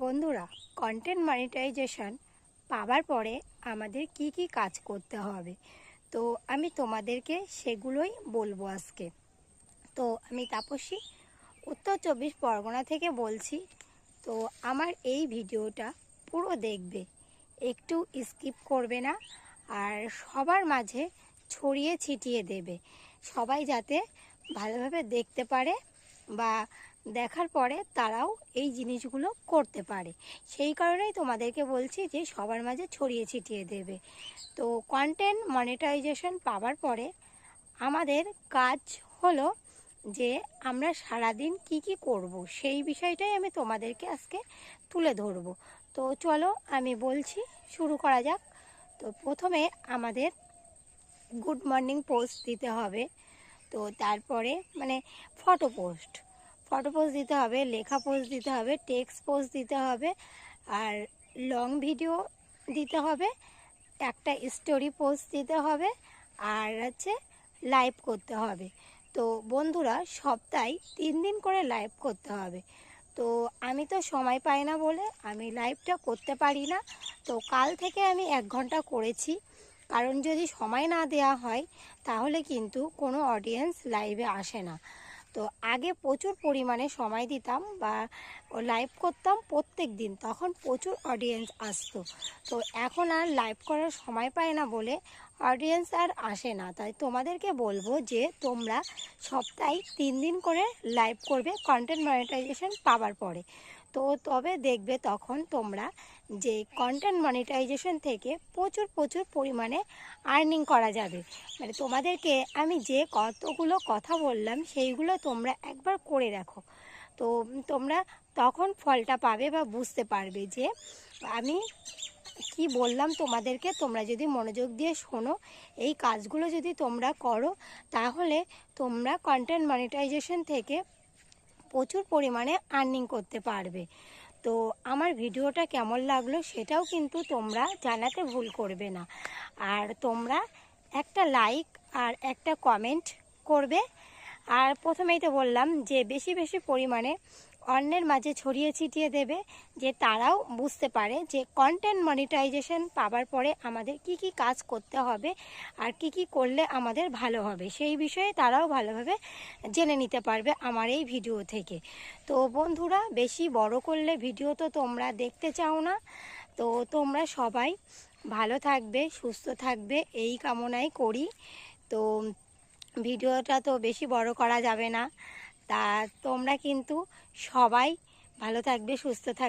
বন্ধুরা, content monetization পাওয়ার পরে আমাদের কি কি কাজ করতে হবে, তো আমি তোমাদেরকে সেগুলোই বলবো আজকে। তো আমি তাপসী, উত্তর 24 পরগনা থেকে বলছি। তো আমার এই ভিডিওটা পুরো দেখবে, একটু স্কিপ করবে না, আর সবার মাঝে ছড়িয়ে ছিটিয়ে দেবে, সবাই যাতে ভালোভাবে দেখতে পারে বা দেখার পরে তারাও এই জিনিসগুলো করতে পারে। সেই কারণেই তোমাদেরকে বলছি যে সবার মাঝে ছড়িয়ে ছিটিয়ে দেবে। তো কন্টেন্ট মনিটাইজেশন পাওয়ার পরে আমাদের কাজ হলো যে আমরা সারাদিন কি কি করব, সেই বিষয়টাই আমি তোমাদেরকে আজকে তুলে ধরব। তো চলো আমি বলছি, শুরু করা যাক। তো প্রথমে আমাদের গুড মর্নিং পোস্ট দিতে হবে। তো তারপরে ফটো পোস্ট দিতে হবে, লেখা পোস্ট দিতে হবে, টেক্সট পোস্ট দিতে হবে, আর লং ভিডিও দিতে হবে, একটা স্টোরি পোস্ট দিতে হবে, আর লাইভ করতে হবে। তো বন্ধুরা, সপ্তাহে 3 দিন করে লাইভ করতে হবে। তো আমি তো সময় পাই না বলে আমি লাইভটা করতে পারি না। তো কাল থেকে আমি 1 ঘন্টা করেছি, কারণ যদি সময় না দেওয়া হয় তাহলে কিন্তু কোনো অডিয়েন্স লাইভে আসে না। তো আগে প্রচুর পরিমাণে সময় দিতাম বা লাইভ করতাম প্রত্যেক দিন, তখন প্রচুর অডিয়েন্স আসতো। তো এখন আর লাইভ করার সময় পায় না বলে অডিয়েন্স আর আসে না। তাই তোমাদেরকে বলবো যে তোমরা সপ্তাহে 3 দিন করে লাইভ করবে কন্টেন্ট মনিটাইজেশন পাওয়ার পরে। তো তবে দেখবে তখন তোমরা যে কন্টেন্ট মনিটাইজেশন থেকে প্রচুর প্রচুর পরিমাণে আর্নিং করা যাবে। মানে তোমাদেরকে আমি যে কতগুলো কথা বললাম সেইগুলো তোমরা একবার করে দেখো। তো তোমরা তখন ফলটা পাবে বা বুঝতে পারবে যে আমি কি বললাম তোমাদেরকে। তোমরা যদি মনোযোগ দিয়ে শোনো, এই কাজগুলো যদি তোমরা করো, তাহলে তোমরা কন্টেন্ট মনিটাইজেশন থেকে প্রচুর পরিমাণে আর্নিং করতে পারবে। তো আমার ভিডিওটা কেমন লাগলো সেটাও কিন্তু তোমরা জানাতে ভুল করবে না। আর তোমরা একটা লাইক আর একটা কমেন্ট করবে। আর প্রথমেই তো বললাম যে বেশি বেশি পরিমাণে অন্যের মাঝে ছড়িয়ে ছিটিয়ে দেবে, যে তারাও বুঝতে পারে যে কন্টেন্ট মনিটাইজেশন পাওয়ার পরে আমাদের কি কি কাজ করতে হবে আর কি কি করলে আমাদের ভালো হবে, সেই বিষয়ে তারাও ভালোভাবে জেনে নিতে পারবে আমার এই ভিডিও থেকে। তো বন্ধুরা, বেশি বড় করলে ভিডিও তো তোমরা দেখতে চাও না। তো তোমরা সবাই ভালো থাকবে, সুস্থ থাকবে, এই কামনাই করি। তো ভিডিওটা তো বেশি বড় করা যাবে না। তা তোমরা কিন্তু সবাই ভালো থাকবে, সুস্থ থাকবে।